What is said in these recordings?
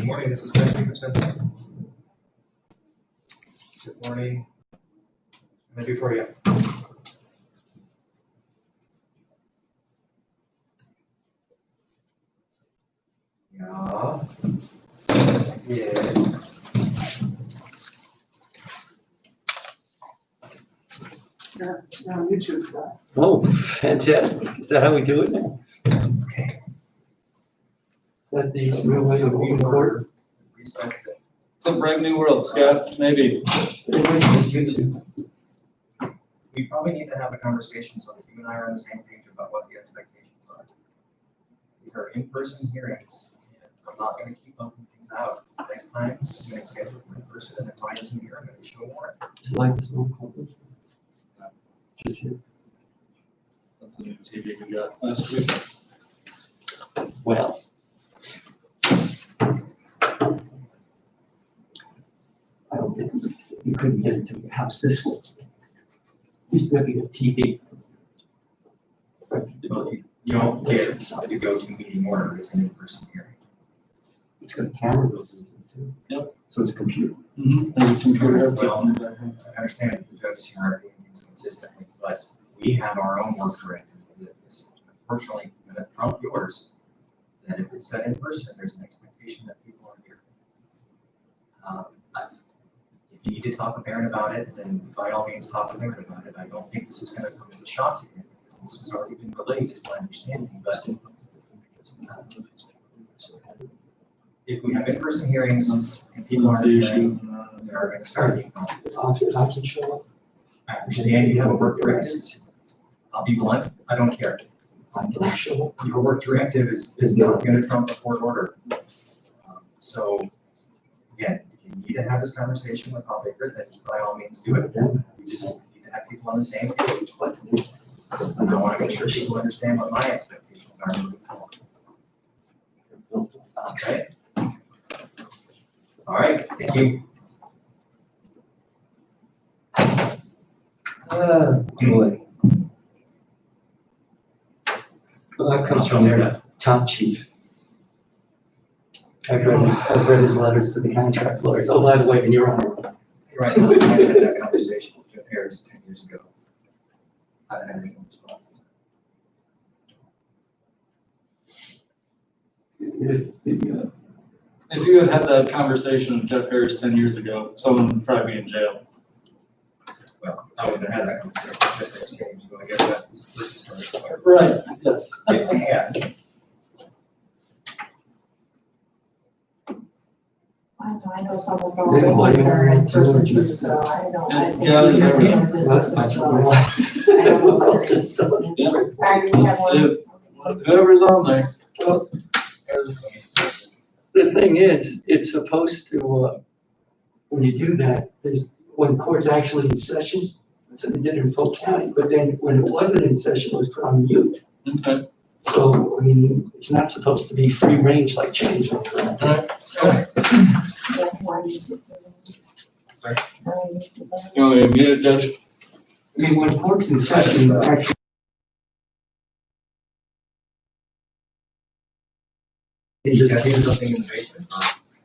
Good morning, this is Ben Jacobson. Good morning. What can I do for you? Yeah, I did. No, YouTube's not. Oh, fantastic. Is that how we do it now? Okay. Is that the real way of moving forward? Resets it. It's a brave new world, Scott, maybe. We probably need to have a conversation so that you and I are on the same page about what the expectations are. These are in-person hearings, and I'm not gonna keep bumping things out. Next time, I'm gonna schedule it in person, and if I isn't here, I'm gonna issue a warrant. Just like this one. Just here. That's the new TV we got last week. Well. I don't think you couldn't get into your house this way. He's looking at TV. Well, you don't get to go to meeting order, it's an in-person hearing. It's got a camera built into it too. Yep. So it's a computer. Well, I understand the judges here aren't doing things consistently, but we have our own work directive that is unfortunately going to trump yours, that if it's set in person, there's an expectation that people are here. If you need to talk with Aaron about it, then by all means talk with Aaron about it. I don't think this is going to come as a shock to him because this has already been delayed, is my understanding, but if we have in-person hearings and people aren't here, they are going to start being I can show up. I understand you have a work directive. I'll be blunt, I don't care. I can show up. Your work directive is not gonna trump a court order. So, again, if you need to have this conversation with Paul Baker, then by all means do it. You just need to have people on the same page. And I wanna make sure people understand what my expectations are moving forward. Okay? All right, thank you. Boy. Well, that comes from their top chief. I've read his letters to the contract lawyers. Oh, by the way, and you're on. You're right, I had that conversation with Jeff Harris 10 years ago. I don't have any response. If you had had that conversation with Jeff Harris 10 years ago, someone would probably be in jail. Well, I wouldn't have had that conversation with Jeff Harris 10 years ago. I guess that's the first story. Right, yes. Yeah. I know it's almost all the ones are in person too, so I don't. Yeah, there's everything. Whoever's on there. Well, The thing is, it's supposed to, when you do that, when court's actually in session, that's what they did in Polk County, but then when it wasn't in session, it was put on mute. Okay. So, I mean, it's not supposed to be free range like change. All right. Sorry? You want me to mute it, Judge? I mean, when court's in session, actually. You got something in the basement?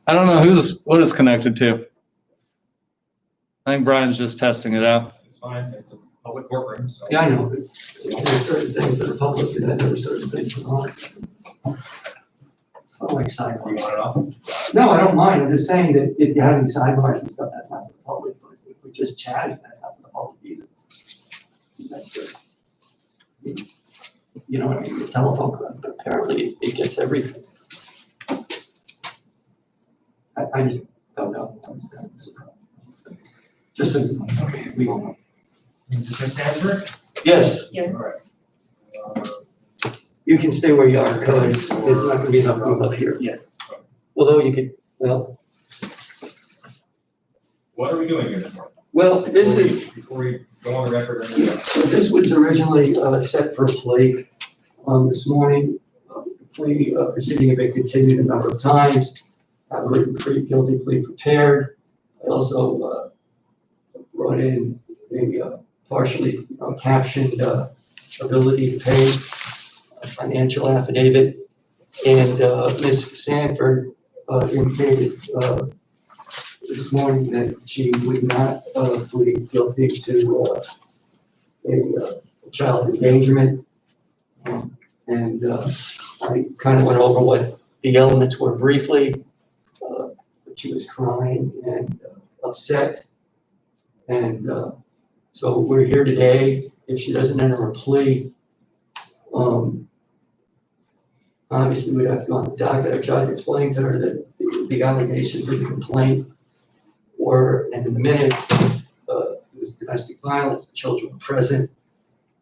I don't know what it's connected to. I think Brian's just testing it out. It's fine, it's a public courtroom, so. Yeah, I know, but there's certain things that are public and then there are certain things that aren't. It's not like You sidebars. want it off? No, I don't mind, I'm just saying that if you're having sidebars and stuff, that's not for the public, but if we're just chatting, that's not for the public either. That's good. You know what I mean, the telephone, but apparently it gets everything. I just don't know. Just so, okay, we all know. Is this Ms. Sandberg? Yes, Yeah. All right. you can stay where you are, because there's not gonna be enough room up here. Yes. Although you could, well, What are we doing here this morning? well, this is, Before we go on the record or anything else. so this was originally set for a plea this morning. Plea proceeding had been continued a number of times. Have a written guilty plea prepared. I also brought in a partially captioned ability to pay financial affidavit. And Ms. Sanford indicated this morning that she would not plead guilty to a child endangerment. And I kind of went over what the elements were briefly. She was crying and upset. And so we're here today. If she doesn't enter a plea, obviously we'd have to go on the docket. I tried to explain to her that the allegations of the complaint were, and in the minutes, it was domestic violence, the children were present.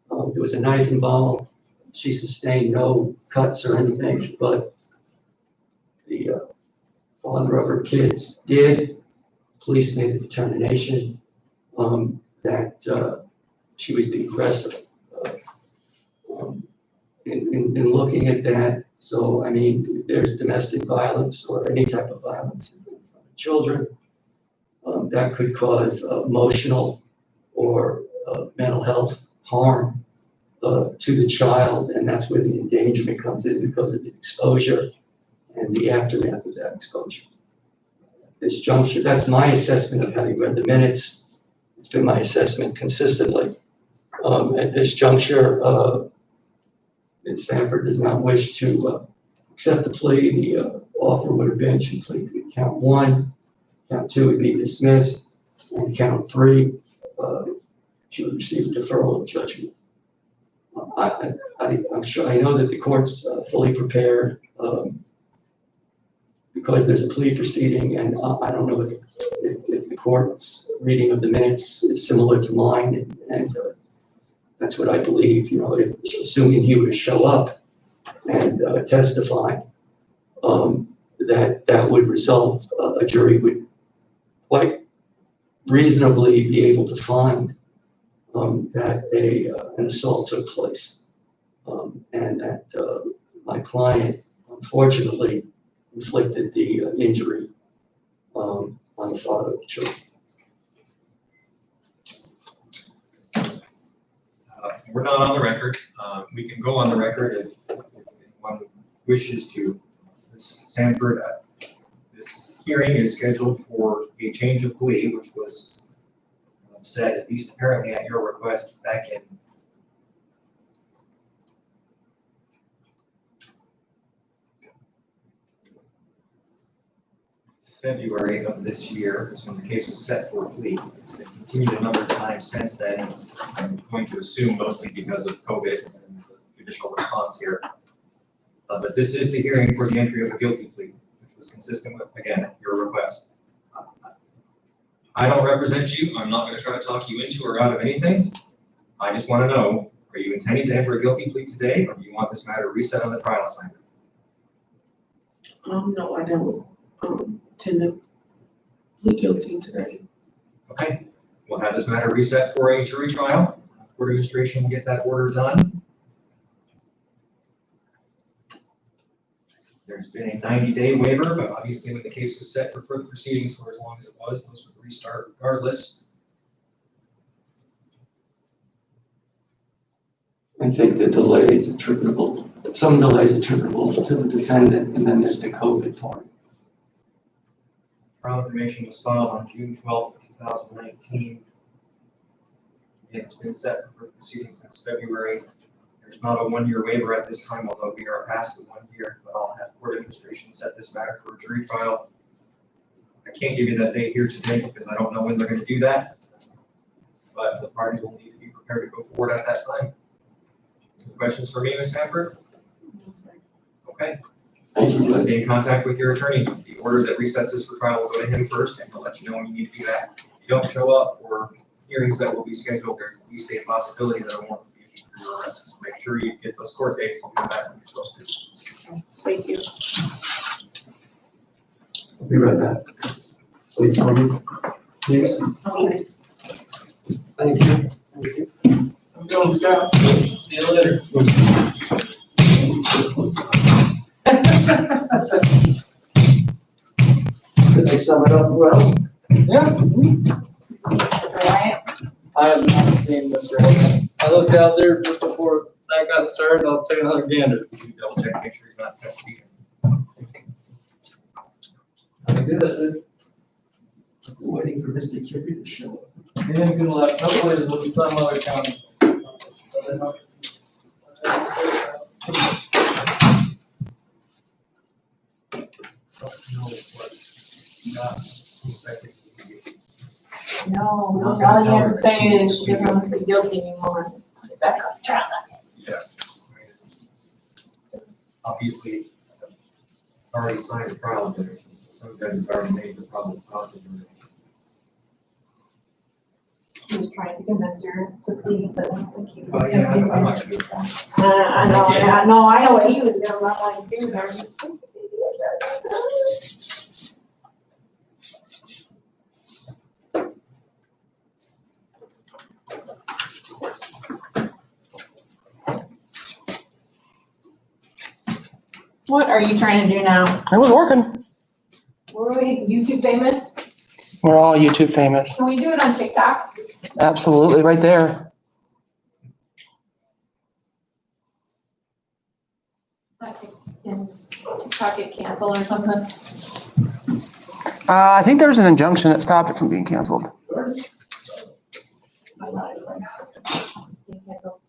There was a knife involved. She sustained no cuts or anything, but the father of her kids did. Police made a determination that she was the aggressor. In looking at that, so I mean, if there's domestic violence or any type of violence in front of children, that could cause emotional or mental health harm to the child, and that's where the endangerment comes in because of the exposure and the aftermath of that exposure. This juncture, that's my assessment of having read the minutes. It's been my assessment consistently. At this juncture, Ms. Sanford does not wish to accept the plea. The offer would have been she pleads to count 1, count 2 would be dismissed, and count 3, she would receive a deferral of judgment. I'm sure, I know that the court's fully prepared because there's a plea proceeding, and I don't know if the court's reading of the minutes is similar to mine, and that's what I believe, you know, assuming he would show up and testify, that would result, a jury would quite reasonably be able to find that an assault took place, and that my client unfortunately inflicted the injury on the father of the children. We're not on the record. We can go on the record if anyone wishes to. Ms. Sanford, this hearing is scheduled for a change of plea, which was set, at least apparently at your request, back in February of this year, is when the case was set for a plea. It's been continued a number of times since then. I'm going to assume mostly because of COVID and the judicial response here. But this is the hearing for the entry of a guilty plea, which was consistent with, again, your request. I don't represent you. I'm not going to try to talk you into or out of anything. I just want to know, are you intending to enter a guilty plea today, or do you want this matter reset on the trial assignment? No, I don't tend to plead guilty today. Okay, we'll have this matter reset for a jury trial. Court administration will get that order done. There's been a 90-day waiver, but obviously when the case was set for further proceedings for as long as it was, those would restart regardless. I think the delay is attributable, some delays attributable to the defendant, and then there's the COVID part. Trial information was filed on June 12th, 2019. Again, it's been set for proceedings since February. There's not a 1-year waiver at this time, although we are past the 1 year, but I'll have court administration set this matter for a jury trial. I can't give you that date here today because I don't know when they're going to do that, but the parties will need to be prepared to go forward at that time. Any questions for me, Ms. Sanford? Okay. I'll stay in contact with your attorney. The order that resets this for trial will go to him first, and he'll let you know when you need to do that. If you don't show up for hearings that will be scheduled, there's at least a possibility that a warrant will be issued for your arrest. So make sure you get those court dates and come back when you're supposed to. Thank you. I'll be right back. Please, please. Okay. Thank you. Thank you. I'm going, Scott. See you later. Did they sum it up well? Yeah, Right? I have not seen Mr. Hayden. I looked out there just before that got started. I'll take another gander. You double check, make sure he's not testing. Good. Still waiting for Mr. Kirby to show up. Yeah, good luck. Hopefully it's with some other county. Not suspected. No, Not all gonna you tell have her to that say she needs is to she doesn't plead want to be guilty anymore. Put it back on trial. Yeah. Obviously, already signed the trial agreement, so some judges already made the probable cause determination. He was trying to convince her to plead, but I don't think he was. But yeah, I'm not gonna do it. I know, yeah, no, I know what he was doing, I'm not like, dude, there was just. What are you trying to do now? It was working. Were we YouTube famous? We're all YouTube famous. Can we do it on TikTok? Absolutely, right there. Can TikTok get canceled or something? I think there's an injunction that stopped it from being canceled. Get canceled.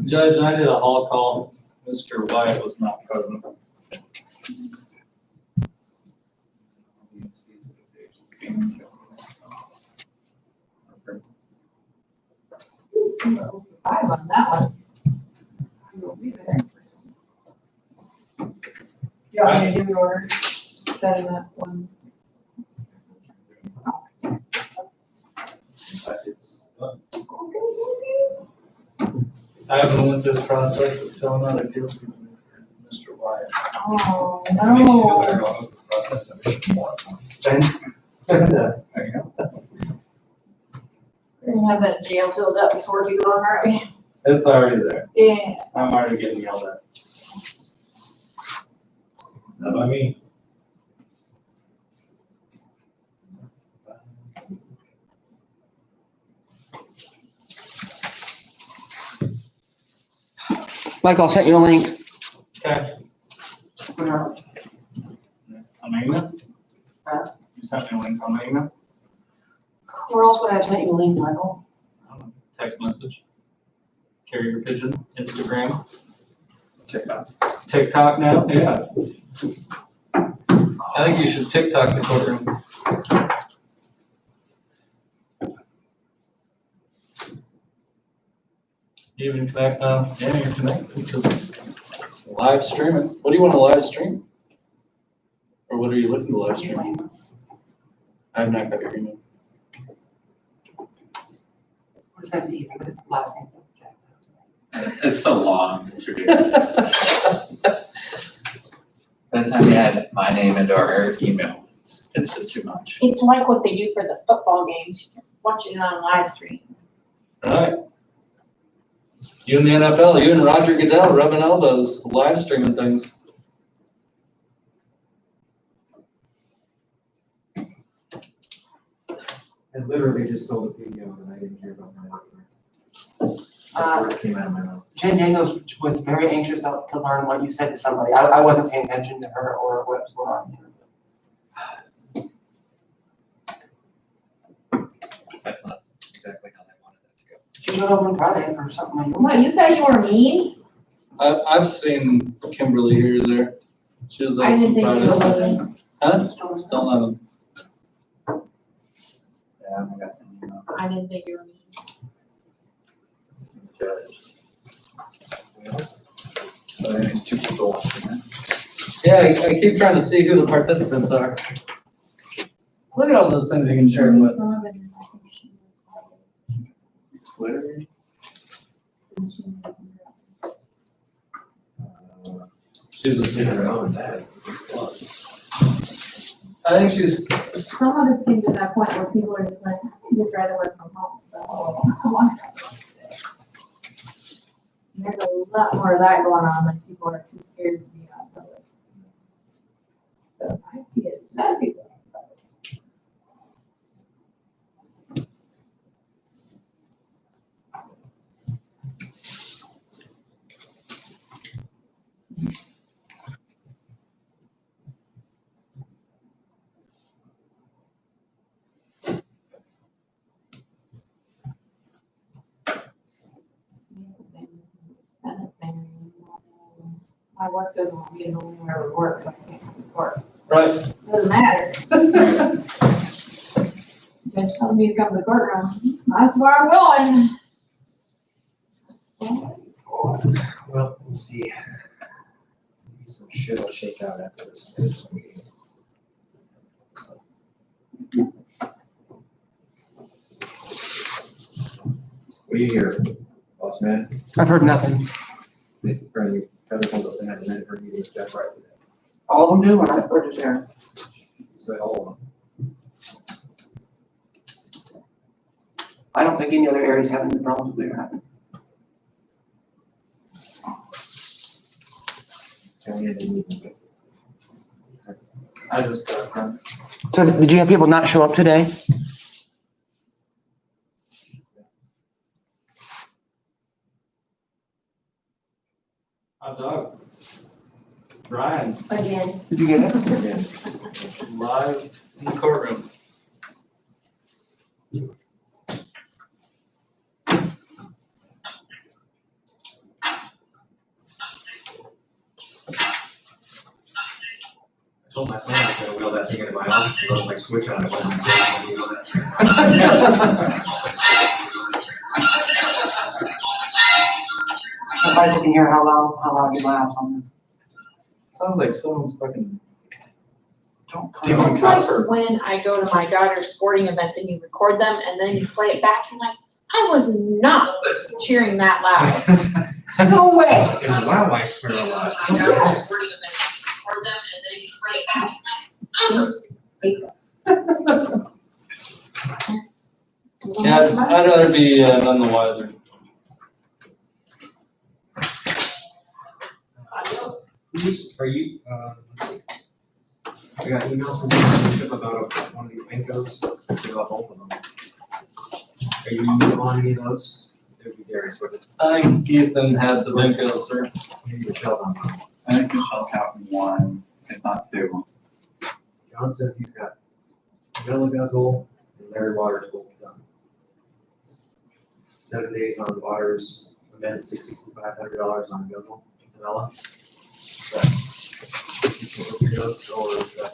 Judge, I did a hall call. Mr. Wyatt was not present. Five on that one. We'll be there. You want me to do your setting that one? I haven't went through the process of filling out a guilty plea for Mr. Wyatt. Oh, It makes you feel better no. about the process and make it more fun. It does. There you go. We're gonna have that jail filled up before we go on, right? It's already there. Yeah. I'm already getting yelled at. Not by me. Michael, I sent you a link. Okay. On my email? You sent me a link on my email? Where else would I have sent you a link, Michael? I don't know. Text message. Carrier pigeon, Instagram, TikTok now, yeah. I think you should TikTok the courtroom. You even connect now? Yeah, you're connected because it's live streaming. What do you want to live stream? Or what are you looking to live stream? I have not got your email. What's that Ethan? What is the last name? It's so long, it's ridiculous. By the time you add my name into our email, it's just too much. It's like what they do for the football games. You can watch it on live stream. All right. You and the NFL, you and Roger Goodell rubbing elbows, live streaming things. I literally just told the PDO that I didn't care about my doctor. That's where it came out of my mouth. Jen Daniels was very anxious to learn what you said to somebody. I wasn't paying attention to her or what was going on here. That's not exactly how they wanted that to go. She showed up on Friday for something like What, you thought you were mean? I've seen Kimberly here or there. She was I like didn't think you some were Fridays. mean. Huh? Still not. Yeah, I got an email I didn't think you were mean. from the judge. So there's two people watching it. Yeah, I keep trying to see who the participants are. Look at all those things you can share with. Some of it is, I think she was- Twitter. She's a Sit secret. around and that. I think she's, Some of it's getting to that point where people are just like, I'd just rather work from home, so. There's a lot more of that going on, like people are too scared to be out public. My work doesn't want me to go anywhere to work, so I can't come to work. Right. Doesn't matter. Judge tells me to come to the courtroom, that's where I'm going. Well, we'll see. Maybe some shit will shake out after this meeting. What do you hear, boss man? I've heard nothing. Attorney Kevin told us they had a minute for a meeting with Jeff right today. All of them do, and I've heard it there. So all of them. I don't think any other areas having the problems we're having. And we had a meeting. I just got from. So did you have people not show up today? Hot dog. Brian, Again. Did you get it? Again, live in the courtroom. I told my son I was gonna wheel that thing into my office and let my switch on it when he's If I can hear how loud you laugh on Sounds like someone's fucking. Don't Tim, come. It's like when I go to my daughter's sporting events and you record them and then you play it back, you're like, I was not cheering that loud. No way. Wow, I swear a lot. I go to sporting events, you record them and then you play it back, I was. Yeah, I'd rather be none the wiser. Adios. Are you, let's see. I got emails from the leadership about one of these Bincos, about both of them. Are you on any of those? It would be Darius with it. I think Ethan had the Binkos, sir. Maybe Michelle on. I think Michelle's got one, if not two. John says he's got Miller Guzzle and Larry Waters both done. 7 days on Waters, amended $6,500 on Guzzle, Vanilla. Is that consistent with your notes or is that